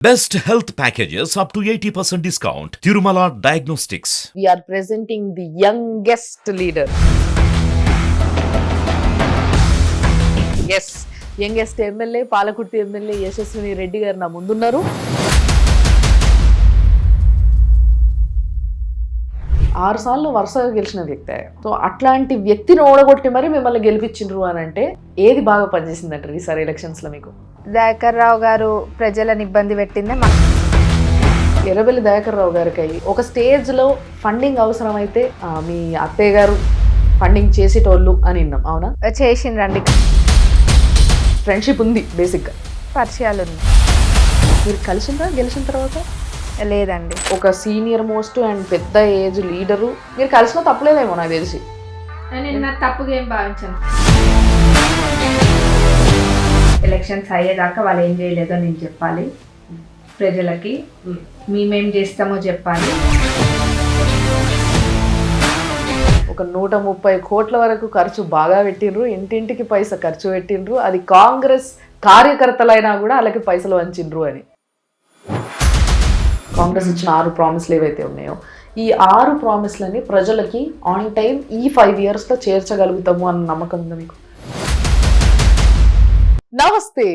Best health packages up to 80% discount. Tirumala Diagnostics. We are presenting the youngest leader. Yes, youngest MLA Palakurthi MLA Yashaswini Reddy garu నా ముందున్నారు. 6 సార్లు వరుసగా గెలిచిన వ్యక్తి. సో అట్లాంటి వ్యక్తిని ఓడగొట్టి మరి మిమ్మల్ని గెలిపించిండ్రు అని అంటే ఏది బాగా పనిచేసిందంటారు ఈసారి ఎలక్షన్స్ లో మీకు? దయాకర్ రావు గారు ప్రజలను ఇబ్బంది పెట్టిందే ఎర్రబెల్లి దయాకర్ రావు గారికి ఒక స్టేజ్ లో ఫండింగ్ అవసరమైతే మీ అత్తయ్య గారు ఫండింగ్ చేసేటోళ్ళు అని విన్నాం. అవునా? చేసిండ్రండి. ఫ్రెండ్షిప్ ఉంది, బేసిక్ గా పరిచయాలు ఉన్నాయి. మీరు కలిసిందా గెలిచిన తర్వాత? లేదండి. ఒక సీనియర్ మోస్ట్ అండ్ పెద్ద ఏజ్ లీడరు మీరు కలిసిన తప్పలేదేమో నాకు తెలిసి. నేను తప్పుగా ఏం భావించాను. ఎలక్షన్స్ అయ్యేదాకా వాళ్ళు ఏం చేయలేదో నేను చెప్పాలి ప్రజలకి, మేమేం చేస్తామో చెప్పాలి. ఒక 130 కోట్ల వరకు ఖర్చు బాగా పెట్టిండ్రు, ఇంటింటికి పైసా ఖర్చు పెట్టిండ్రు, అది కాంగ్రెస్ కార్యకర్తలైనా కూడా వాళ్ళకి పైసలు వంచిండ్రు అని. కాంగ్రెస్ ఇచ్చిన 6 ప్రామిస్లు ఏవైతే ఉన్నాయో ఈ 6 ప్రామిస్లని ప్రజలకి ఆన్ టైం ఈ 5 ఇయర్స్లో చేర్చగలుగుతాము అన్న నమ్మకం ఉందా మీకు? నమస్తే,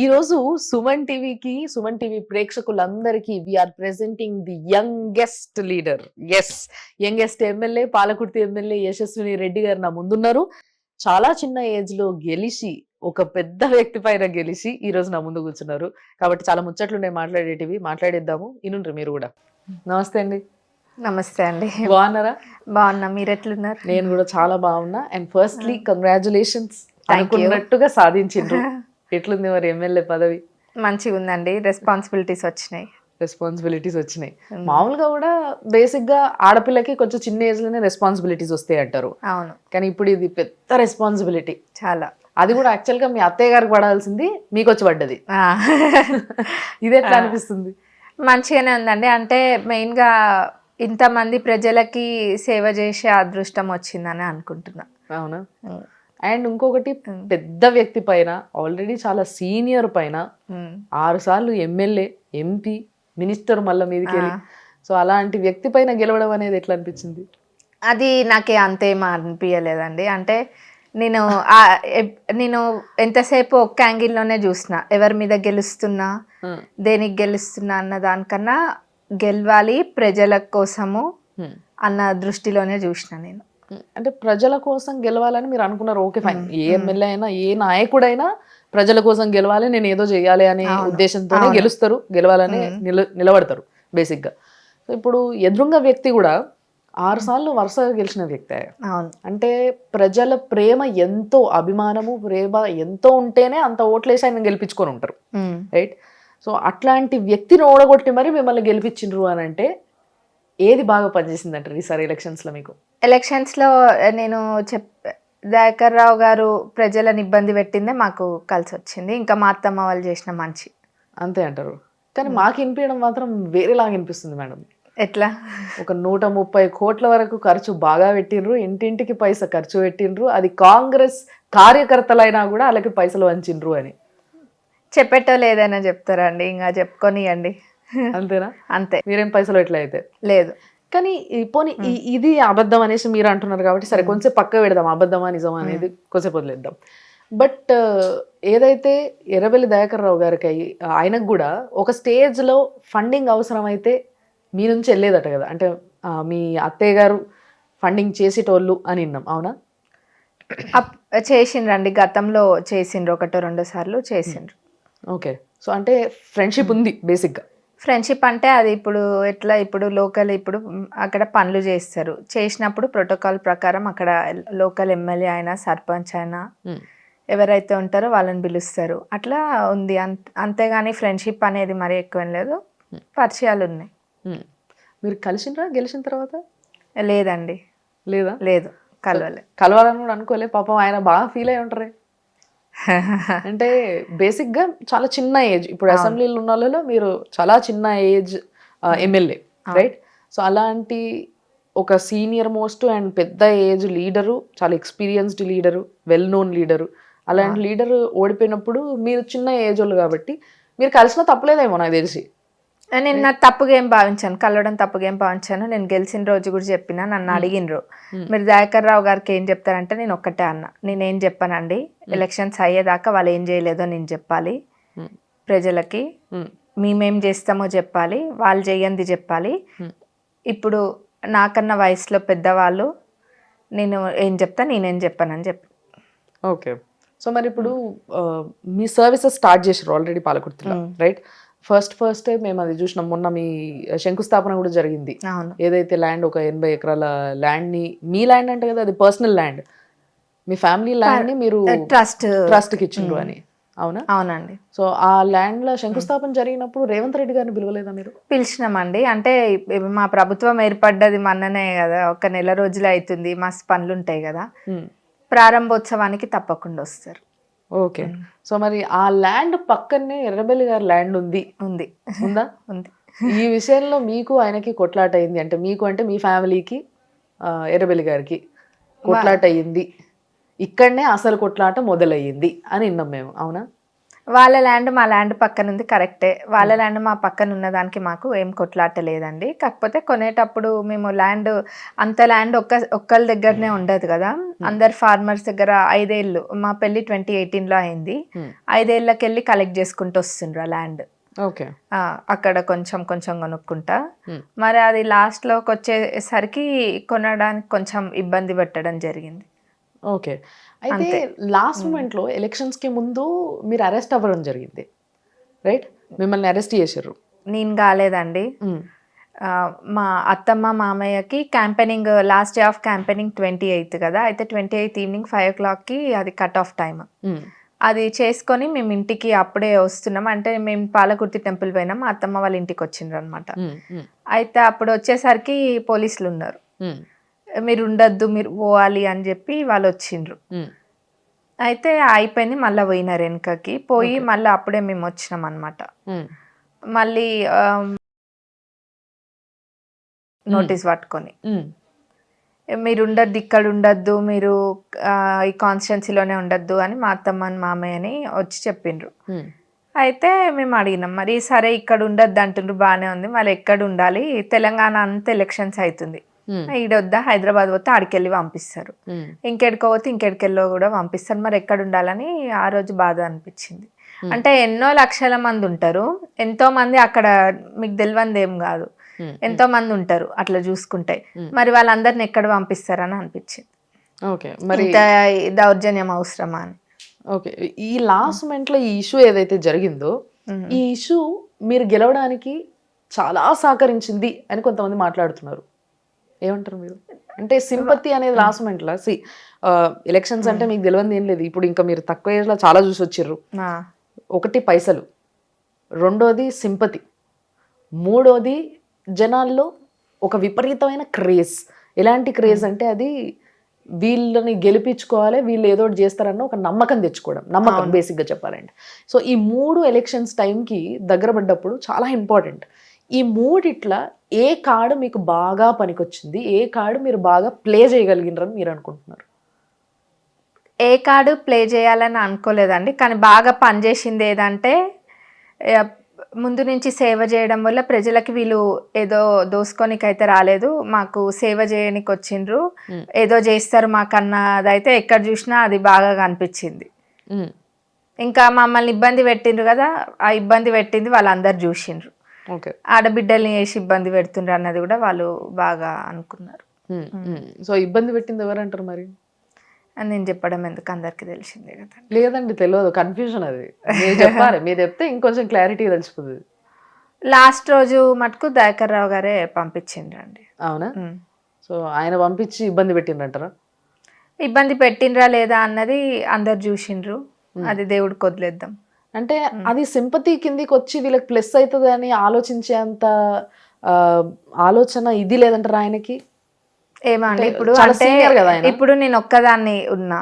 ఈరోజు సుమన్ టీవీ ప్రేక్షకులందరికీ we're presenting the youngest leader. Yes, youngest MLA Palakurthi MLA Yashaswini Reddy garu నా ముందున్నారు. చాలా చిన్న ఏజ్ లో గెలిచి, ఒక పెద్ద వ్యక్తి పైన గెలిచి ఈ రోజు నా ముందు కూర్చున్నారు. కాబట్టి చాలా ముచ్చట్లుండే మాట్లాడేద్దాము. ఇనుండ్రి మీరు కూడా. నమస్తే అండి. నమస్తే అండి. బాగున్నారా? బాగున్నా, మీరు ఎట్లున్నారు? నేను కూడా చాలా బాగున్నా. అండ్ ఫస్ట్లీ కంగ్రాచులేషన్స్, అనుకున్నట్టుగా సాధించిండ్రు. ఎట్లుంది మరి ఎమ్మెల్యే పదవి? మంచిగా ఉందండి. రెస్పాన్సిబిలిటీస్ వచ్చినాయి. మామూలుగా కూడా బేసిక్ గా ఆడపిల్లకి కొంచెం చిన్న ఏజ్ లోనే రెస్పాన్సిబిలిటీస్ వస్తాయి అంటారు. అవును, కానీ ఇప్పుడు ఇది పెద్ద రెస్పాన్సిబిలిటీ చాలా. అది కూడా యాక్చువల్ గా మీ అత్తయ్య గారికి పడాల్సింది మీకు వచ్చి పడ్డది. ఇది ఎట్లా అనిపిస్తుంది? మంచిగానే ఉందండి. అంటే మెయిన్ గా ఇంతమంది ప్రజలకి సేవ చేసే అదృష్టం వచ్చిందని అనుకుంటున్నా. అవునా? అండ్ ఇంకొకటి, పెద్ద వ్యక్తి పైన, ఆల్రెడీ చాలా సీనియర్ పైన 6 సార్లు ఎమ్మెల్యే, ఎంపీ, మినిస్టర్ మళ్ళీ మీదకి వెళ్ళి, సో అలాంటి వ్యక్తి పైన గెలవడం అనేది ఎట్లా అనిపించింది? అది నాకే అంతేం అనిపించలేదండి. అంటే నేను ఎంతసేపు ఒక్క యాంగిల్లోనే చూసిన, ఎవరి మీద గెలుస్తున్నా, దేనికి గెలుస్తున్నా అన్న దానికన్నా గెలవాలి ప్రజల కోసము అన్న దృష్టిలోనే చూసిన నేను. అంటే ప్రజల కోసం గెలవాలని మీరు అనుకున్నారు. ఓకే ఫైన్, ఏ ఎమ్మెల్యే అయినా ఏ నాయకుడైనా ప్రజల కోసం గెలవాలి, నేను ఏదో చేయాలి అనే ఉద్దేశంతోనే గెలుస్తారు, గెలవాలని నిలబడతారు బేసిక్ గా. సో ఇప్పుడు ఎదురుంగ వ్యక్తి కూడా 6 సార్లు వరుసగా గెలిచిన వ్యక్తి. అంటే ప్రజల ప్రేమ ఎంతో, అభిమానము ప్రేమ ఎంతో ఉంటేనే అంత ఓట్లేసి ఆయన గెలిపించుకొని ఉంటారు, రైట్? సో అట్లాంటి వ్యక్తిని ఓడగొట్టి మరి మిమ్మల్ని గెలిపించిండ్రు అని అంటే ఏది బాగా పనిచేసిందంటారు ఈసారి ఎలక్షన్స్ లో మీకు? ఎలక్షన్స్ లో నేను దయాకర్ రావు గారు ప్రజలను ఇబ్బంది పెట్టిందే మాకు కలిసి వచ్చింది. ఇంకా మా అత్తమ్మ వాళ్ళు చేసిన మంచి. అంతే అంటారు. కానీ మాకు వినిపించడం మాత్రం వేరేలాగా వినిపిస్తుంది మేడం. ఎట్లా? ఒక 130 కోట్ల వరకు ఖర్చు బాగా పెట్టిండ్రు, ఇంటింటికి పైసా ఖర్చు పెట్టిండ్రు, అది కాంగ్రెస్ కార్యకర్తలైనా కూడా వాళ్ళకి పైసలు వంచిండ్రు అని. చెప్పేటోళ్ళు ఏదైనా చెప్తారా అండి? ఇంకా చెప్పుకొనియండి. అంతేనా? అంతే. మీరేం పైసలు ఎట్లా అయితే లేదు. కానీ పోనీ ఇది అబద్ధం అనేసి మీరు అంటున్నారు కాబట్టి సరే, కొంచెం పక్క పెడదాం, అబద్ధమా నిజమా అనేది కొంచెం వదిలేద్దాం. బట్ ఏదైతే ఎర్రబెల్లి దయాకర్ రావు గారికి ఆయనకు కూడా ఒక స్టేజ్ లో ఫండింగ్ అవసరమైతే మీ నుంచి వెళ్ళేదట కదా, అంటే మీ అత్తయ్య గారు ఫండింగ్ చేసేటోళ్ళు అని విన్నాం. అవునా? చేసిండ్రండి, గతంలో చేసిండ్రు, 1-2 సార్లు చేసిండ్రు. ఓకే. సో అంటే ఫ్రెండ్షిప్ ఉంది బేసిక్ గా. ఫ్రెండ్షిప్ అంటే అది ఇప్పుడు ఎట్లా, ఇప్పుడు లోకల్, ఇప్పుడు అక్కడ పనులు చేస్తారు, చేసినప్పుడు ప్రోటోకాల్ ప్రకారం అక్కడ లోకల్ ఎమ్మెల్యే అయినా సర్పంచ్ అయినా ఎవరైతే ఉంటారో వాళ్ళని పిలుస్తారు, అట్లా ఉంది. అంతేగాని ఫ్రెండ్షిప్ అనేది మరీ ఎక్కువ లేదు. పరిచయాలు ఉన్నాయి. మీరు కలిసిండ్రా గెలిచిన తర్వాత? లేదండి. లేదు, కలవాలని కూడా అనుకోలే. పాపం ఆయన బాగా ఫీల్ అయి ఉంటారే. అంటే బేసిక్ గా చాలా చిన్న ఏజ్, ఇప్పుడు అసెంబ్లీలో ఉన్న వాళ్ళలో మీరు చాలా చిన్న ఏజ్ ఎమ్మెల్యే, రైట్? సో అలాంటి ఒక సీనియర్ మోస్ట్ అండ్ పెద్ద ఏజ్ లీడరు, చాలా experienced leader, well known leader, అలాంటి లీడర్ ఓడిపోయినప్పుడు మీరు చిన్న ఏజ్ వాళ్ళు కాబట్టి మీరు కలిసిన తప్పలేదేమో నాకు తెలిసి. నేను నా తప్పుగా ఏం భావించాను, కలవడం తప్పుగా ఏం భావించాను. నేను గెలిచిన రోజు కూడా చెప్పిన, నన్ను అడిగినరు మీరు దయాకర్ రావు గారికి ఏం చెప్తారంటే నేను ఒక్కటే అన్న, నేనేం చెప్పానండి, ఎలక్షన్స్ అయ్యేదాకా వాళ్ళు ఏం చేయలేదో నేను చెప్పాలి ప్రజలకి, మేమేం చేస్తామో చెప్పాలి, వాళ్ళు చేయంది చెప్పాలి. ఇప్పుడు నాకన్నా వయసులో పెద్దవాళ్ళు, నేను ఏం చెప్తా నేనేం చెప్పానని చెప్పి. ఓకే. సో మరి ఇప్పుడు మీ సర్వీసెస్ స్టార్ట్ చేసారు ఆల్రెడీ పాలకుర్తిలో, రైట్? ఫస్ట్ మేము అది చూసినాం, మొన్న మీ శంకుస్థాపన కూడా జరిగింది. అవును. ఏదైతే ల్యాండ్ ఒక 80 ఎకరాల ల్యాండ్ ని, మీ ల్యాండ్ అంటే కదా అది పర్సనల్ ల్యాండ్, మీ ఫ్యామిలీ ల్యాండ్ ని మీరు ట్రస్ట్కి ఇచ్చిండ్రు అని, అవునా? అవునండి. సో ఆ ల్యాండ్ లో శంకుస్థాపన జరిగినప్పుడు రేవంత్ రెడ్డి గారిని పిలవలేదా మీరు? పిలిచినామండి. అంటే మా ప్రభుత్వం ఏర్పడ్డది మొన్ననే కదా, ఒక నెల రోజులు అవుతుంది, మస్తు పనులు ఉంటాయి కదా, ప్రారంభోత్సవానికి తప్పకుండా వస్తారు. ఓకే. సో మరి ఆ ల్యాండ్ పక్కనే ఎర్రబెల్లి గారి ల్యాండ్ ఉందా? ఉంది. ఈ విషయంలో మీకు ఆయనకి కొట్లాట అయింది అంటే, మీకు అంటే మీ ఫ్యామిలీకి ఎర్రబెల్లి గారికి కొట్లాట అయ్యింది, ఇక్కడనే అసలు కొట్లాట మొదలయ్యింది అని విన్నాం మేము, అవునా? వాళ్ళ ల్యాండ్ మా ల్యాండ్ పక్కన ఉంది, కరెక్టే. వాళ్ళ ల్యాండ్ మా పక్కన ఉన్నదానికి మాకు ఏం కొట్లాట లేదండి. కాకపోతే కొనేటప్పుడు మేము ల్యాండ్, అంత ల్యాండ్ ఒక్కళ్ళ దగ్గరనే ఉండదు కదా, అందరు ఫార్మర్స్ దగ్గర 5 ఏళ్ళు, మా పెళ్లి 2018లో అయింది, 5 ఏళ్ళకెళ్ళి కలెక్ట్ చేసుకుంటూ వస్తుండ్రు ఆ ల్యాండ్. ఓకే. అక్కడ కొంచెం కొంచెం కొనుక్కుంటా, మరి అది లాస్ట్లోకి వచ్చేసరికి కొనడానికి కొంచెం ఇబ్బంది పెట్టడం జరిగింది. ఓకే. అయితే లాస్ట్ మూమెంట్ లో ఎలక్షన్స్ కి ముందు మీరు అరెస్ట్ అవ్వడం జరిగింది, రైట్? మిమ్మల్ని అరెస్ట్ చేశారు. నేను కాలేదండి. మా అత్తమ్మ మామయ్యకి campaigning, last day of campaigning 28th కదా, అయితే 28th ఈవినింగ్ 5 o'clockకి అది కట్ ఆఫ్ టైమ్. అది చేసుకొని మేము ఇంటికి అప్పుడే వస్తున్నాం, అంటే మేము పాలకుర్తి టెంపుల్ పోయినాం, మా అత్తమ్మ వాళ్ళ ఇంటికి వచ్చిండ్రు అనమాట. అయితే అప్పుడు వచ్చేసరికి పోలీసులు ఉన్నారు, మీరు ఉండద్దు మీరు పోవాలి అని చెప్పి వాళ్ళు వచ్చిండ్రు. అయితే అయిపోయింది, మళ్ళీ పోయినారు వెనకకి, పోయి మళ్ళీ అప్పుడే మేము వచ్చినాం అనమాట. మళ్ళీ నోటీస్ పట్టుకొని మీరు ఉండద్దు, ఇక్కడ ఉండద్దు, మీరు ఈ కాన్స్టిట్యున్సీలోనే ఉండద్దు అని మా అత్తమ్మ మామయ్యని వచ్చి చెప్పిండ్రు. అయితే మేము అడిగినాం, మరి సరే ఇక్కడ ఉండద్దు అంటుండ్రు, బాగానే ఉంది, మరి ఎక్కడ ఉండాలి, తెలంగాణ అంతా ఎలక్షన్స్ అవుతుంది, ఈడొద్దా హైదరాబాద్ పోతే ఆడికెళ్ళి పంపిస్తారు, ఇంకెడికో పోతే ఇంకెడికెళ్ళో కూడా పంపిస్తారు, మరి ఎక్కడ ఉండాలని ఆ రోజు బాధ అనిపించింది. అంటే ఎన్నో లక్షల మంది ఉంటారు, ఎంతో మంది అక్కడ మీకు తెలియంది ఏం కాదు, ఎంతో మంది ఉంటారు అట్లా చూసుకుంటే, మరి వాళ్ళందరిని ఎక్కడ పంపిస్తారని అనిపించింది. ఓకే. మరి దౌర్జన్యం అవసరమా అని. ఓకే. ఈ లాస్ట్ మూమెంట్ లో ఈ ఇష్యూ ఏదైతే జరిగిందో, ఈ ఇష్యూ మీరు గెలవడానికి చాలా సహకరించింది అని కొంతమంది మాట్లాడుతున్నారు, ఏమంటారు మీరు? అంటే సింపతి అనేది లాస్ట్ మూమెంట్ లో, ఎలక్షన్స్ అంటే మీకు తెలియదు ఏం లేదు, ఇప్పుడు ఇంకా మీరు తక్కువ ఏజ్ లో చాలా చూసి వచ్చిర్రు. ఒకటి పైసలు, రెండోది సింపతి, మూడోది జనాల్లో ఒక విపరీతమైన క్రేజ్. ఎలాంటి క్రేజ్ అంటే అది వీళ్ళని గెలిపించుకోవాలి, వీళ్ళు ఏదో ఒకటి చేస్తారన్న ఒక నమ్మకం తెచ్చుకోవడం, నమ్మకం బేసిక్గా చెప్పాలంటే. సో ఈ 3 ఎలక్షన్స్ టైంకి దగ్గర పడ్డప్పుడు చాలా ఇంపార్టెంట్. ఈ 3 ఏ కార్డు మీకు బాగా పనికొచ్చింది, ఏ కార్డు మీరు బాగా ప్లే చేయగలిగినారని మీరు అనుకుంటున్నారు? ఏ కార్డు ప్లే చేయాలని అనుకోలేదండి, కానీ బాగా పనిచేసింది ఏదంటే, ముందు నుంచి సేవ చేయడం వల్ల ప్రజలకి వీళ్ళు ఏదో దోసుకోనికైతే రాలేదు, మాకు సేవ చేయడానికి వచ్చిండ్రు, ఏదో చేస్తారు మాకన్నదైతే ఎక్కడ చూసినా అది బాగా కనిపించింది. ఇంకా మమ్మల్ని ఇబ్బంది పెట్టిండ్రు కదా, ఆ ఇబ్బంది పెట్టింది వాళ్ళందరు చూసిండ్రు, ఆడబిడ్డల్ని వేసి ఇబ్బంది పెడుతుండ్రు అన్నది కూడా వాళ్ళు బాగా అనుకున్నారు. సో ఇబ్బంది పెట్టింది ఎవరంటారు మరి? అని నేను చెప్పడం ఎందుకు, అందరికి తెలిసిందే కదా. లేదండి, తెలియదు, కన్ఫ్యూజన్ అది, మీరు చెప్పాలి, మీరు చెప్తే ఇంకొంచెం క్లారిటీ తెలిసిపోతుంది. లాస్ట్ రోజు మటుకు దయాకర్ రావు గారే పంపించిండ్రండి. అవునా? సో ఆయన పంపించి ఇబ్బంది పెట్టిండ్రంటారా? ఇబ్బంది పెట్టిండ్రా లేదా అన్నది అందరు చూసిండ్రు, అది దేవుడికి వదిలేద్దాం. అంటే అది సింపతి కిందికి వచ్చి వీళ్ళకి ప్లస్ అవుతుంది అని ఆలోచించేంత ఆలోచన ఇది లేదంటారా ఆయనకి? ఏమండి, ఇప్పుడు అంటే ఇప్పుడు నేను ఒక్కదాన్ని ఉన్నా,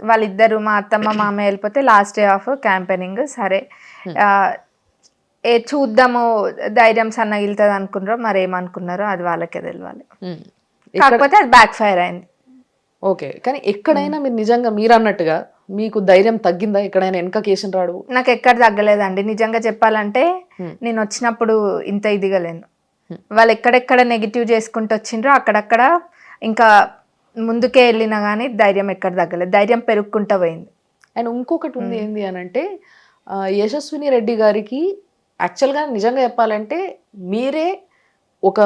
వాళ్ళిద్దరు మా అత్తమ్మ మామ వెళ్ళిపోతే లాస్ట్ డే ఆఫ్ క్యాంపెయినింగ్, సరే చూద్దాము ధైర్యం సన్నగిలుతుంది అనుకున్నారో మరి ఏమనుకున్నారో అది వాళ్ళకే తెలియాలి. కాకపోతే అది బ్యాక్ ఫైర్ అయింది. ఓకే, కానీ ఎక్కడైనా మీరు నిజంగా మీరు అన్నట్టుగా మీకు ధైర్యం తగ్గిందా? ఎక్కడైనా వెనక కేసులు రాడు? నాకు ఎక్కడ తగ్గలేదండి నిజంగా చెప్పాలంటే. నేను వచ్చినప్పుడు ఇంత ఇదిగా లేను. వాళ్ళు ఎక్కడెక్కడ నెగిటివ్ చేసుకుంటూ వచ్చిండ్రో అక్కడక్కడ ఇంకా ముందుకే వెళ్ళినా కానీ ధైర్యం ఎక్కడ తగ్గలేదు, ధైర్యం పెరుగుకుంటూ పోయింది. అండ్ ఇంకొకటి ఉంది ఏంది అని అంటే యశస్విని రెడ్డి గారికి యాక్చువల్గా నిజంగా చెప్పాలంటే మీరే ఒక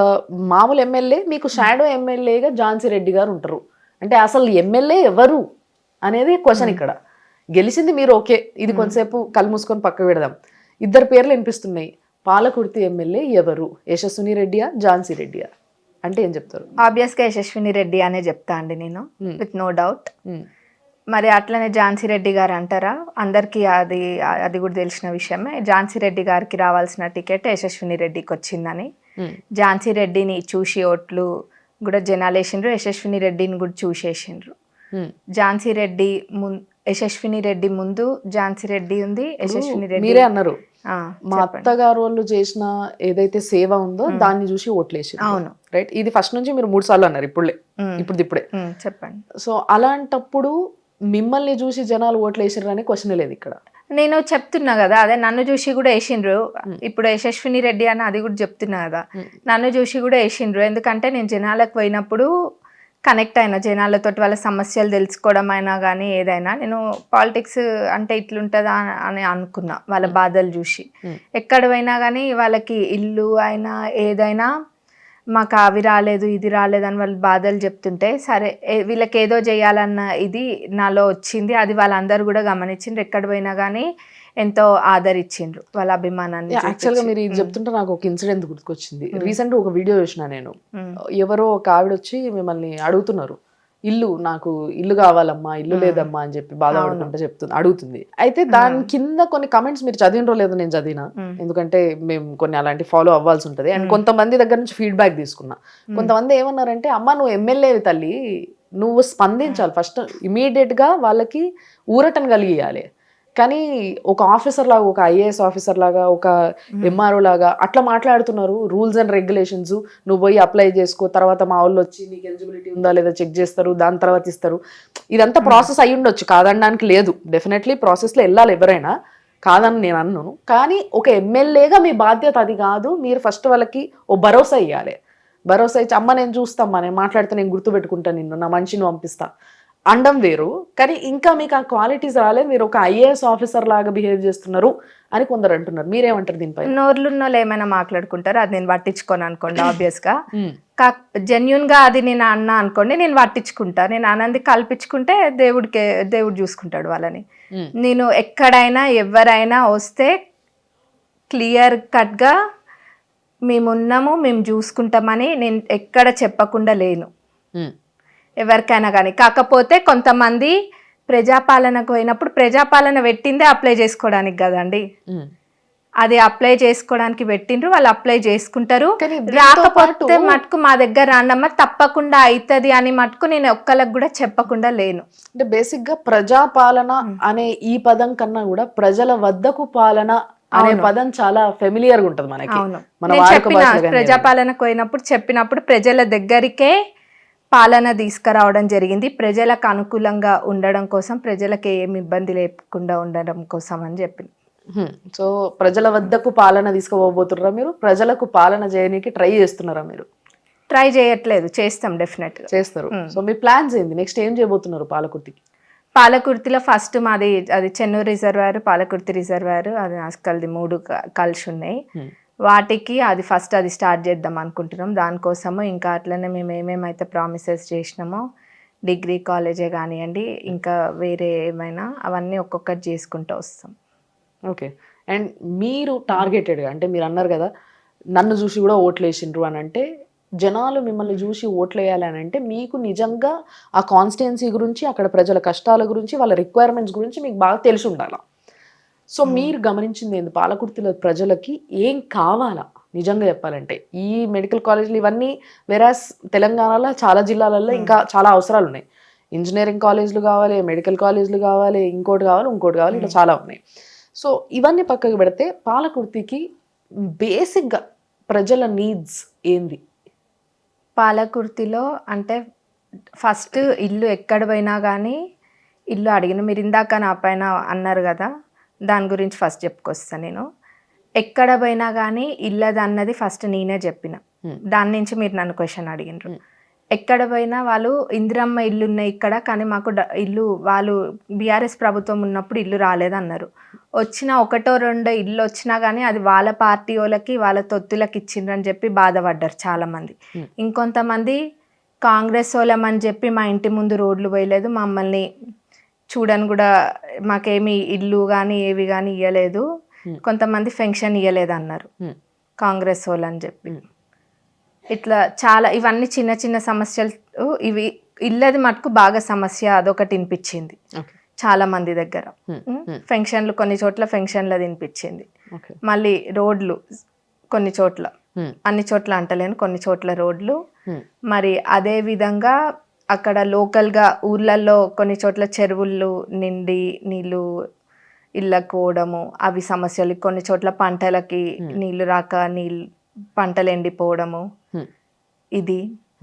మామూలు ఎమ్మెల్యే, మీకు షాడో ఎమ్మెల్యేగా ఝాన్సీ రెడ్డి గారు ఉంటారు. అంటే అసలు ఎమ్మెల్యే ఎవరు అనేది క్వశ్చన్ ఇక్కడ. గెలిచింది మీరు, ఓకే, ఇది కొంతసేపు కళ్ళు మూసుకొని పక్క పెడదాం. ఇద్దరు పేర్లు వినిపిస్తున్నాయి. పాలకుర్తి ఎమ్మెల్యే ఎవరు, యశస్విని రెడ్డియా ఝాన్సీ రెడ్డియా అంటే ఏం చెప్తారు? ఆబ్వియస్గా యశస్విని రెడ్డి అనే చెప్తా అండి నేను, విత్ నో డౌట్. మరి అట్లనే ఝాన్సీ రెడ్డి గారు అంటారా? అందరికీ అది కూడా తెలిసిన విషయమే. ఝాన్సీ రెడ్డి గారికి రావాల్సిన టికెట్ యశస్విని రెడ్డికి వచ్చిందని. ఝాన్సీ రెడ్డిని చూసి ఓట్లు కూడా జనాలు వేసిండ్రు, యశస్విని రెడ్డిని కూడా చూసేసిండ్రు. ఝాన్సీ రెడ్డి యశస్విని రెడ్డి ముందు ఝాన్సీ రెడ్డి ఉంది, యశస్విని రెడ్డి. మీరే అన్నారు మా అత్తగారు వాళ్ళు చేసిన ఏదైతే సేవ ఉందో దాన్ని చూసి ఓట్లేసి. అవును, రైట్. ఇది ఫస్ట్ నుంచి మీరు 3 సార్లు అన్నారు, ఇప్పుడే చెప్పండి. సో అలాంటప్పుడు మిమ్మల్ని చూసి జనాలు ఓట్లు వేసారు అనే క్వశ్చన్ లేదు ఇక్కడ. నేను చెప్తున్నా కదా, అదే నన్ను చూసి కూడా వేసిండ్రు. ఇప్పుడు యశస్విని రెడ్డి అని అది కూడా చెప్తున్నా కదా, నన్ను చూసి కూడా వేసిండ్రు. ఎందుకంటే నేను జనాలకు పోయినప్పుడు కనెక్ట్ అయినా, జనాలతో వాళ్ళ సమస్యలు తెలుసుకోవడం అయినా కానీ ఏదైనా. నేను పాలిటిక్స్ అంటే ఇట్లుంటుందా అని అనుకున్నా వాళ్ళ బాధలు చూసి. ఎక్కడ పోయినా కానీ వాళ్ళకి ఇల్లు అయినా ఏదైనా మాకు అవి రాలేదు ఇది రాలేదు అని వాళ్ళు బాధలు చెప్తుంటే, సరే వీళ్ళకి ఏదో చేయాలన్న ఇది నాలో వచ్చింది. అది వాళ్ళందరూ కూడా గమనించిండ్రు. ఎక్కడ పోయినా కానీ ఎంతో ఆదరించిండ్రు, వాళ్ళ అభిమానాన్ని. యాక్చువల్గా మీరు ఇది చెప్తుంటే నాకు ఒక ఇన్సిడెంట్ గుర్తుకొచ్చింది. రీసెంట్ ఒక వీడియో చూసిన నేను. ఎవరో ఒక ఆవిడ వచ్చి మిమ్మల్ని అడుగుతున్నారు, నాకు ఇల్లు కావాలమ్మా, ఇల్లు లేదమ్మా అని చెప్పి బాధపడుకుంటే అడుగుతుంది. అయితే దాని కింద కొన్ని కమెంట్స్ మీరు చదివినరో లేదో నేను చదివినా, ఎందుకంటే మేము కొన్ని అలాంటి ఫాలో అవ్వాల్సి ఉంటుంది. అండ్ కొంతమంది దగ్గర నుంచి ఫీడ్బ్యాక్ తీసుకున్నా. కొంతమంది ఏమన్నారంటే, అమ్మ నువ్వు ఎమ్మెల్యే తల్లి, నువ్వు స్పందించాలి ఫస్ట్, ఇమీడియట్ గా వాళ్ళకి ఊరటం కలిగియాలి. కానీ ఒక ఆఫీసర్ లాగా, ఒక ఐఏఎస్ ఆఫీసర్ లాగా, ఒక ఎంఆర్ఓ లాగా అట్లా మాట్లాడుతున్నారు. రూల్స్ అండ్ రెగ్యులేషన్స్ నువ్వు పోయి అప్లై చేసుకో, తర్వాత మా వాళ్ళు వచ్చి నీకు ఎలిజిబిలిటీ ఉందా లేదా చెక్ చేస్తారు, దాని తర్వాత ఇస్తారు. ఇదంతా ప్రాసెస్ అయి ఉండొచ్చు, కాదనడానికి లేదు. డెఫినెట్లీ ప్రాసెస్లో వెళ్ళాలి ఎవరైనా, కాదని నేను అన్నాను. కానీ ఒక ఎమ్మెల్యేగా మీ బాధ్యత అది కాదు. మీరు ఫస్ట్ వాళ్ళకి ఓ భరోసా ఇవ్వాలి. భరోసా ఇచ్చి, అమ్మ నేను చూస్తామ్మా, నేను మాట్లాడితే నేను గుర్తుపెట్టుకుంటా, నిన్ను నా మనిషిని పంపిస్తా అండం వేరు. కానీ ఇంకా మీకు ఆ క్వాలిటీస్ రాలేదు, మీరు ఒక ఐఏఎస్ ఆఫీసర్ లాగా బిహేవ్ చేస్తున్నారు అని కొందరు అంటున్నారు. మీరేమంటారు దీనిపై? నోర్లున్న వాళ్ళు ఏమైనా మాట్లాడుకుంటారు, అది నేను పట్టించుకోను అనుకోండి. ఆబ్వియస్ గా జెన్యున్ గా అది నేను అన్నా అనుకోండి, నేను పట్టించుకుంటా. నేను ఆనంది కల్పించుకుంటే దేవుడు చూసుకుంటాడు వాళ్ళని. నేను ఎక్కడైనా ఎవరైనా వస్తే క్లియర్ కట్ గా మేమున్నాము, మేము చూసుకుంటామని నేను ఎక్కడ చెప్పకుండా లేను ఎవరికైనా కానీ. కాకపోతే కొంతమంది ప్రజాపాలనకు పోయినప్పుడు, ప్రజాపాలన పెట్టిందే అప్లై చేసుకోవడానికి కదండి, అది అప్లై చేసుకోవడానికి పెట్టిండ్రు, వాళ్ళు అప్లై చేసుకుంటారు. రాకపోతే మటుకు మా దగ్గర రాండమ్మా తప్పకుండా అవుతుంది అని మటుకు నేను ఒక్కళ్ళకి కూడా చెప్పకుండా లేను. అంటే బేసిక్ గా ప్రజాపాలన అనే ఈ పదం కన్నా కూడా ప్రజల వద్దకు పాలన అనే పదం చాలా ఫెమిలియర్ గా ఉంటది మనకి. ప్రజాపాలనకు పోయినప్పుడు చెప్పినప్పుడు ప్రజల దగ్గరికే పాలన తీసుకురావడం జరిగింది, ప్రజలకు అనుకూలంగా ఉండడం కోసం, ప్రజలకు ఏమి ఇబ్బంది లేకుండా ఉండడం కోసం అని చెప్పింది. సో ప్రజల వద్దకు పాలన తీసుకుపోబోతున్నారా మీరు? ప్రజలకు పాలన చేయడానికి ట్రై చేస్తున్నారా మీరు? ట్రై చేయట్లేదు, చేస్తాం, డెఫినెట్ గా చేస్తారు. సో మీ ప్లాన్స్ ఏంది? నెక్స్ట్ ఏం చేయబోతున్నారు పాలకుర్తికి? పాలకుర్తిలో ఫస్ట్ మాది అది చెన్నూరు రిజర్వాయర్, పాలకుర్తి రిజర్వాయర్, అది అస్కల్ది 3 కలిసి ఉన్నాయి. వాటికి అది ఫస్ట్ అది స్టార్ట్ చేద్దాం అనుకుంటున్నాం. దానికోసము ఇంకా అట్లనే మేము ఏమేమైతే ప్రామిసెస్ చేసినామో, డిగ్రీ కాలేజే కానివ్వండి, ఇంకా వేరే ఏమైనా అవన్నీ ఒక్కొక్కటి చేసుకుంటూ వస్తాం. ఓకే. అండ్ మీరు టార్గెటెడ్గా, అంటే మీరు అన్నారు కదా నన్ను చూసి కూడా ఓట్లు వేసిండ్రు అని, అంటే జనాలు మిమ్మల్ని చూసి ఓట్లు వేయాలి అని అంటే మీకు నిజంగా ఆ కాన్స్టిట్యున్సీ గురించి, అక్కడ ప్రజల కష్టాల గురించి, వాళ్ళ రిక్వైర్మెంట్స్ గురించి మీకు బాగా తెలిసి ఉండాలి. సో మీరు గమనించింది ఏంది? పాలకుర్తిలో ప్రజలకి ఏం కావాలా నిజంగా చెప్పాలంటే? ఈ మెడికల్ కాలేజీలు ఇవన్నీ వేరాస్ తెలంగాణలో చాలా జిల్లాలలో ఇంకా చాలా అవసరాలు ఉన్నాయి. ఇంజనీరింగ్ కాలేజీలు కావాలి, మెడికల్ కాలేజీలు కావాలి, ఇంకోటి కావాలి, ఇట్లా చాలా ఉన్నాయి. సో ఇవన్నీ పక్కకు పెడితే పాలకుర్తికి బేసిక్గా ప్రజల నీడ్స్ ఏంది? పాలకుర్తిలో అంటే ఫస్ట్ ఇల్లు ఎక్కడ పోయినా కానీ ఇల్లు అడిగిన మీరు ఇందాక నా పైన అన్నారు కదా, దాని గురించి ఫస్ట్ చెప్పుకొస్తాను నేను. ఎక్కడ పోయినా కానీ ఇల్లది అన్నది ఫస్ట్ నేనే చెప్పిన, దాని నుంచి మీరు నన్ను క్వశ్చన్ అడిగినారు. ఎక్కడ పోయినా వాళ్ళు ఇందిరమ్మ ఇల్లు ఉన్నాయి ఇక్కడ, కానీ మాకు ఇల్లు వాళ్ళు బీఆర్ఎస్ ప్రభుత్వం ఉన్నప్పుడు ఇల్లు రాలేదన్నారు. వచ్చిన ఒకటో రెండో ఇల్లు వచ్చినా కానీ అది వాళ్ళ పార్టీ వాళ్ళకి వాళ్ళ తొత్తులకి ఇచ్చిండ్రని చెప్పి బాధపడ్డారు చాలామంది. ఇంకొంతమంది కాంగ్రెస్ వాళ్ళమని చెప్పి మా ఇంటి ముందు రోడ్లు పోయలేదు, మమ్మల్ని చూడని కూడా మాకేమి ఇల్లు కానీ ఏవి కానీ ఇవ్వలేదు, కొంతమంది ఫెన్షన్ ఇవ్వలేదు అన్నారు కాంగ్రెస్ వాళ్ళు అని చెప్పి. ఇట్లా చాలా ఇవన్నీ చిన్న చిన్న సమస్యలు. ఇవి ఇల్లది మటుకు బాగా సమస్య అదొకటి వినిపించింది చాలా మంది దగ్గర. ఫెన్షన్లు కొన్ని చోట్ల ఫెన్షన్లు వినిపించింది. మళ్ళీ రోడ్లు కొన్ని చోట్ల, అన్ని చోట్ల అంటలేను, కొన్ని చోట్ల రోడ్లు. మరి అదే విధంగా అక్కడ లోకల్గా ఊర్లలో కొన్ని చోట్ల చెరువులు నిండి నీళ్ళు ఇళ్ళకు పోవడము, అవి సమస్యలు. కొన్ని చోట్ల పంటలకి నీళ్లు రాక పంటలు ఎండిపోవడము.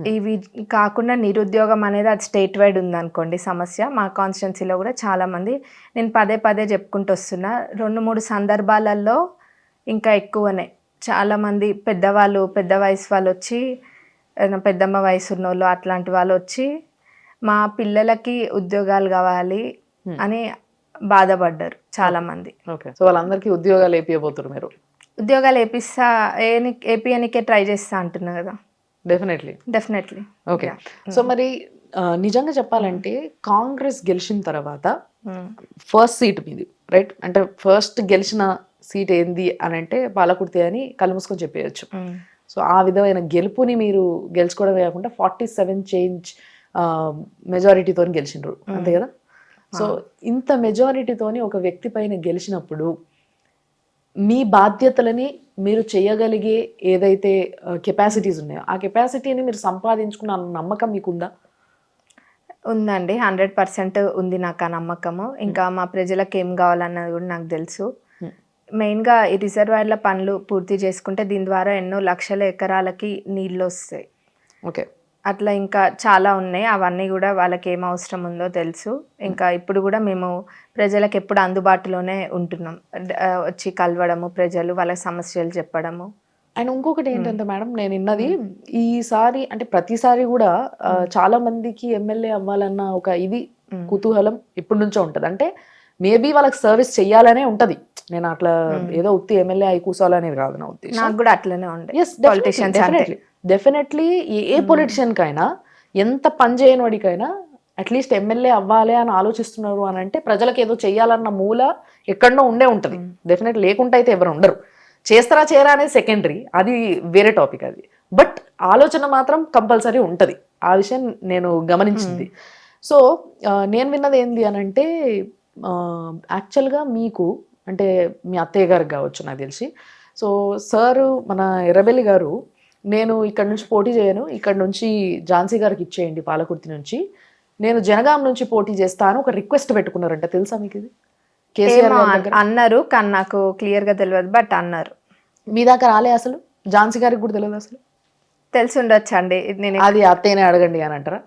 ఇవి కాకుండా నిరుద్యోగం అనేది అది స్టేట్ వైడ్ ఉందనుకోండి సమస్య. మా కాన్స్టిట్యున్సీలో కూడా చాలామంది, నేను పదే పదే చెప్పుకుంటూ వస్తున్నా, 2-3 సందర్భాలలో ఇంకా ఎక్కువనే చాలామంది పెద్దవాళ్ళు, పెద్ద వయసు వాళ్ళు వచ్చి, పెద్దమ్మ వయసు ఉన్న వాళ్ళు అట్లాంటి వాళ్ళు వచ్చి మా పిల్లలకి ఉద్యోగాలు కావాలి అని బాధపడ్డారు చాలామంది. ఓకే, సో వాళ్ళందరికీ ఉద్యోగాలు వేపియబోతున్నారు మీరు? ఉద్యోగాలు ఏపీఎనికే ట్రై చేస్తా అంటున్నా కదా. డెఫినెట్లీ. ఓకే, సో మరి నిజంగా చెప్పాలంటే కాంగ్రెస్ గెలిచిన తర్వాత ఫస్ట్ సీట్ మీది, రైట్? అంటే ఫస్ట్ గెలిచిన సీట్ ఏంది అని అంటే పాలకుర్తి అని కళ్ళు మూసుకొని చెప్పేయచ్చు. సో ఆ విధమైన గెలుపుని మీరు గెలుచుకోవడమే కాకుండా 47 చేంజ్ మెజారిటీతో గెలిచిండ్రు, అంతే కదా? సో ఇంత మెజారిటీతోని ఒక వ్యక్తి పైన గెలిచినప్పుడు మీ బాధ్యతలని మీరు చేయగలిగే ఏదైతే కెపాసిటీస్ ఉన్నాయో ఆ కెపాసిటీని మీరు సంపాదించుకున్న నమ్మకం మీకుందా? ఉందండి, 100% ఉంది నాకు ఆ నమ్మకము. ఇంకా మా ప్రజలకు ఏం కావాలన్నది కూడా నాకు తెలుసు. మెయిన్గా ఈ రిజర్వాయర్ల పనులు పూర్తి చేసుకుంటే దీని ద్వారా ఎన్నో లక్షల ఎకరాలకి నీళ్ళు వస్తాయి. ఓకే, అట్లా ఇంకా చాలా ఉన్నాయి, అవన్నీ కూడా వాళ్ళకి ఏం అవసరం ఉందో తెలుసు. ఇంకా ఇప్పుడు కూడా మేము ప్రజలకు ఎప్పుడు అందుబాటులోనే ఉంటున్నాం, వచ్చి కలవడము, ప్రజలు వాళ్ళ సమస్యలు చెప్పడము. అండ్ ఇంకొకటి ఏంటంటే మేడం, నేను విన్నది ఈసారి అంటే ప్రతిసారి కూడా చాలా మందికి ఎమ్మెల్యే అవ్వాలన్న ఒక ఇది కుతూహలం ఇప్పటి నుంచో ఉంటది. అంటే మేబీ వాళ్ళకి సర్వీస్ చెయ్యాలనే ఉంటది. నేను అట్లా ఏదో ఉత్తి ఎమ్మెల్యే అయి కూర్చోవాలనేది కాదు నా ఉద్దేశం. నాకు కూడా అట్లనే ఉండే. డెఫినెట్లీ ఏ పొలిటిషియన్ కైనా, ఎంత పని చేయని వాడికైనా అట్లీస్ట్ ఎమ్మెల్యే అవ్వాలి అని ఆలోచిస్తున్నారు అని అంటే ప్రజలకు ఏదో చెయ్యాలన్న మూల ఎక్కడో ఉండే ఉంటుంది. డెఫినెట్లీ లేకుండా అయితే ఎవరు ఉండరు. చేస్తారా చేయరా అనేది సెకండరీ, అది వేరే టాపిక్ అది. బట్ ఆలోచన మాత్రం కంపల్సరీ ఉంటుంది. ఆ విషయం నేను గమనించింది. సో నేను విన్నది ఏంది అని అంటే యాక్చువల్గా మీకు అంటే మీ అత్తయ్య గారికి కావచ్చు నాకు తెలిసి. సో సారు మన ఎర్రబెల్లి గారు, నేను ఇక్కడ నుంచి పోటీ చేయను, ఇక్కడ నుంచి ఝాన్సీ గారికి ఇచ్చేయండి పాలకుర్తి నుంచి, నేను జనగాం నుంచి పోటీ చేస్తాను ఒక రిక్వెస్ట్ పెట్టుకున్నారంట. తెలుసా మీకు ఇది? కేసీఆర్ అన్నారు, కానీ నాకు క్లియర్గా తెలియదు, బట్ అన్నారు. మీ దాకా రాలే అసలు? ఝాన్సీ గారికి కూడా తెలియదు అసలు? తెలిసి ఉండొచ్చు అండి, నేను అది అత్తయ్యనే అడగండి అని అంటారా?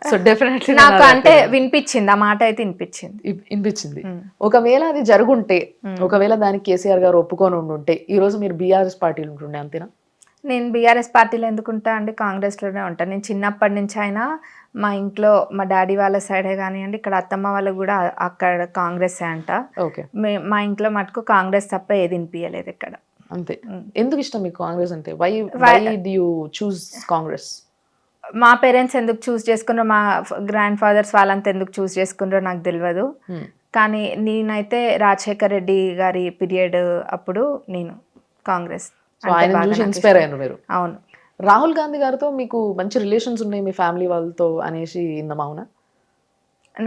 సో డెఫినెట్లీ నాకు అంటే వినిపించింది, ఆ మాట అయితే వినిపించింది. ఒకవేళ అది జరుగుంటే, ఒకవేళ దానికి కేసీఆర్ గారు ఒప్పుకొని ఉండుంటే ఈ రోజు మీరు బీఆర్ఎస్ పార్టీలు ఉంటుండే, అంతేనా? నేను బీఆర్ఎస్ పార్టీలో ఎందుకుంటా అండి, కాంగ్రెస్లోనే ఉంటాను. నేను చిన్నప్పటి నుంచి అయినా మా ఇంట్లో మా డాడీ వాళ్ళ సైడే కానివ్వండి, ఇక్కడ అత్తమ్మ వాళ్ళకు కూడా అక్కడ కాంగ్రెస్ అంట. ఓకే, మా ఇంట్లో మటుకు కాంగ్రెస్ తప్ప ఏది వినిపించలేదు ఇక్కడ. అంతే. ఎందుకు ఇష్టం మీకు కాంగ్రెస్ అంటే? Why do you choose Congress? మా పేరెంట్స్ ఎందుకు చూస్ చేసుకున్నారో, మా గ్రాండ్ ఫాదర్స్ వాళ్ళంతా ఎందుకు చూస్ చేసుకున్నారో నాకు తెలియదు. కానీ నేనైతే రాజశేఖర్ రెడ్డి గారి పీరియడ్ అప్పుడు నేను కాంగ్రెస్ ఇన్స్పైర్ అయ్యాను మీరు. అవును. రాహుల్ గాంధీ గారితో మీకు మంచి రిలేషన్స్ ఉన్నాయి మీ ఫ్యామిలీ వాళ్ళతో అనేసి ఇందమా? అవునా?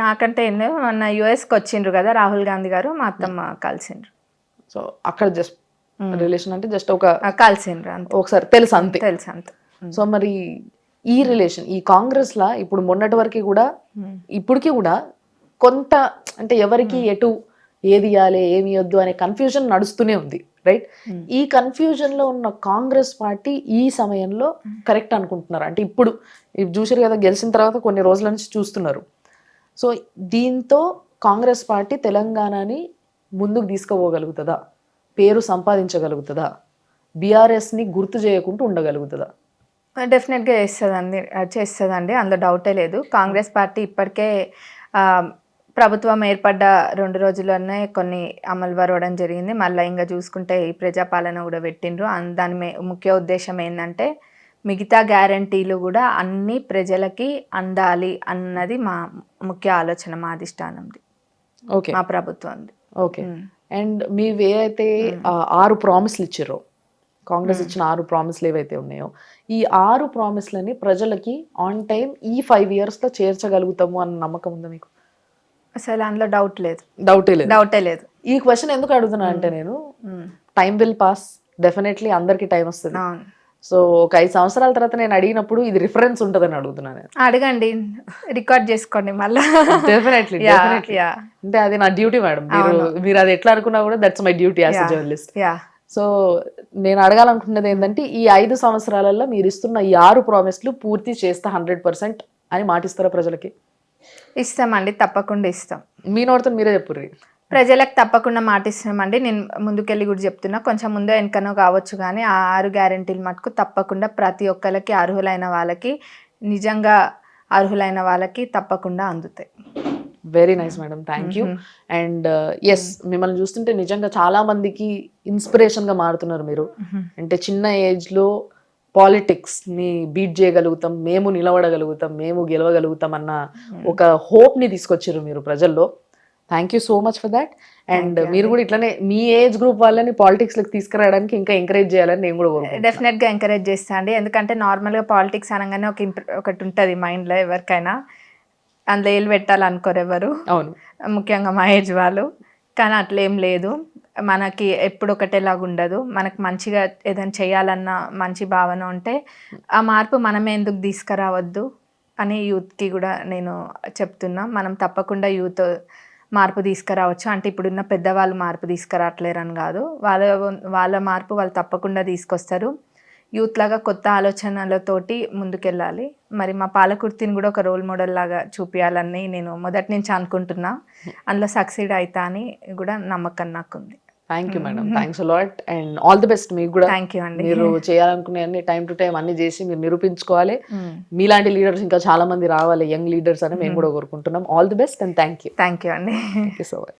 నాకంటే మొన్న యుఎస్కి వచ్చిండ్రు కదా రాహుల్ గాంధీ గారు, మా అత్తమ్మ కలిసిండ్రు. సో అక్కడ జస్ట్ రిలేషన్ అంటే జస్ట్ ఒక కలిసిండ్రు అంతే, ఒకసారి తెలుసు అంతే. సో మరి ఈ రిలేషన్ ఈ కాంగ్రెస్ లా ఇప్పుడు మొన్నటి వరకు కూడా ఇప్పటికీ కూడా కొంత అంటే ఎవరికి ఎటు ఏది ఇవ్వాలి ఏమి ఇవ్వద్దు అనే కన్ఫ్యూజన్ నడుస్తూనే ఉంది. రైట్? ఈ కన్ఫ్యూజన్ లో ఉన్న కాంగ్రెస్ పార్టీ ఈ సమయంలో కరెక్ట్ అనుకుంటున్నారు అంటే ఇప్పుడు చూసారు కదా, గెలిచిన తర్వాత కొన్ని రోజుల నుంచి చూస్తున్నారు. సో దీంతో కాంగ్రెస్ పార్టీ తెలంగాణని ముందుకు తీసుకుపోగలుగుతుందా, పేరు సంపాదించగలుగుతుందా, బీఆర్ఎస్ని గుర్తు చేయకుండా ఉండగలుగుతుందా? డెఫినెట్గా చేస్తుందండి, అందులో డౌటే లేదు. కాంగ్రెస్ పార్టీ ఇప్పటికే ప్రభుత్వం ఏర్పడ్డ 2 రోజుల్లోనే కొన్ని అమలు పరవడం జరిగింది. మళ్ళీ ఇంకా చూసుకుంటే ఈ ప్రజాపాలన కూడా పెట్టిండ్రు. దాని ముఖ్య ఉద్దేశం ఏంటంటే మిగతా గ్యారంటీలు కూడా అన్ని ప్రజలకి అందాలి అన్నది మా ముఖ్య ఆలోచన, మా అధిష్టానంది, ఓకే, మా ప్రభుత్వంది. ఓకే. అండ్ మీవి ఏవైతే 6 ప్రామిస్లు ఇచ్చారో, కాంగ్రెస్ ఇచ్చిన 6 ప్రామిస్లు ఏవైతే ఉన్నాయో, ఈ 6 ప్రామిస్లని ప్రజలకి ఆన్ టైం ఈ 5 yearsలో చేర్చగలుగుతాము అన్న నమ్మకం ఉందా మీకు? అసలు అందులో డౌటే లేదు. ఈ క్వశ్చన్ ఎందుకు అడుగుతున్నా అంటే, నేను టైం విల్ పాస్, డెఫినెట్లీ అందరికి టైం వస్తుంది. సో ఒక 5 సంవత్సరాల తర్వాత నేను అడిగినప్పుడు ఇది రిఫరెన్స్ ఉంటుందని అడుగుతున్నా నేను. అడగండి, రికార్డ్ చేసుకోండి మళ్ళీ. డెఫినెట్లీ అంటే అది నా డ్యూటీ మేడం. మీరు అది ఎట్లా అనుకున్నా కూడా that's my duty as a journalist. So నేను అడగాలనుకున్నది ఏంటంటే, ఈ 5 సంవత్సరాలలో మీరు ఇస్తున్న ఈ 6 ప్రామిస్లు పూర్తి చేస్తా 100% అని మాటిస్తారా ప్రజలకి? ఇస్తామండి, తప్పకుండా ఇస్తాం. మీ నోటితో మీరే చెప్పుర్రి. ప్రజలకు తప్పకుండా మాటిస్తామండి. నేను ముందుకెళ్ళి కూడా చెప్తున్నా, కొంచెం ముందో వెనకనో కావచ్చు కానీ ఆ 6 గ్యారెంటీలు మటుకు తప్పకుండా ప్రతి ఒక్కరికి, అర్హులైన వాళ్ళకి, నిజంగా అర్హులైన వాళ్ళకి తప్పకుండా అందుతాయి. Very nice madam, thank you. And yes, మిమ్మల్ని చూస్తుంటే నిజంగా చాలా మందికి ఇన్స్పిరేషన్గా మారుతున్నారు మీరు. అంటే చిన్న ఏజ్లో పాలిటిక్స్ని బీట్ చేయగలుగుతాం, మేము నిలబడగలుగుతాం, మేము గెలవగలుగుతాం అన్న ఒక హోప్ని తీసుకొచ్చారు మీరు ప్రజల్లో. Thank you so much for that. And మీరు కూడా ఇట్లానే మీ ఏజ్ గ్రూప్ వాళ్ళని పాలిటిక్స్లోకి తీసుకురావడానికి ఇంకా ఎంకరేజ్ చేయాలని నేను కూడా కోరుకుంటున్నాను. డెఫినెట్గా ఎంకరేజ్ చేస్తా అండి. ఎందుకంటే నార్మల్గా పాలిటిక్స్ అనగానే ఒకటి ఉంటుంది మైండ్లో ఎవరికైనా, అందులో ఏళ్ళు పెట్టాలనుకోరు ఎవరు, అవును, ముఖ్యంగా మా ఏజ్ వాళ్ళు. కానీ అట్లేం లేదు, మనకి ఎప్పుడు ఒకటేలాగా ఉండదు. మనకు మంచిగా ఏదైనా చేయాలన్న మంచి భావన ఉంటే ఆ మార్పు మనమే ఎందుకు తీసుకురావద్దు అని యూత్కి కూడా నేను చెప్తున్నా. మనం తప్పకుండా యూత్ మార్పు తీసుకురావచ్చు. అంటే ఇప్పుడున్న పెద్దవాళ్ళు మార్పు తీసుకురావట్లేరని కాదు, వాళ్ళ మార్పు వాళ్ళు తప్పకుండా తీసుకొస్తారు. యూత్ లాగా కొత్త ఆలోచనలతోటి ముందుకెళ్ళాలి. మరి మా పాలకుర్తిని కూడా ఒక రోల్ మోడల్ లాగా చూపించాలని నేను మొదటి నుంచి అనుకుంటున్నా. అందులో సక్సీడ్ అవుతా అని కూడా నమ్మకం నాకుంది. Thank you madam, thanks a lot and all the best మీకు కూడా. థ్యాంక్ యూ అండి. మీరు చేయాలనుకునే అన్ని టైం టు టైం అన్ని చేసి మీరు నిరూపించుకోవాలి. మీలాంటి లీడర్స్ ఇంకా చాలా మంది రావాలి, యంగ్ లీడర్స్ అని మేము కూడా కోరుకుంటున్నాం. All the best and thank you. Thank you అండి. Thank you so much.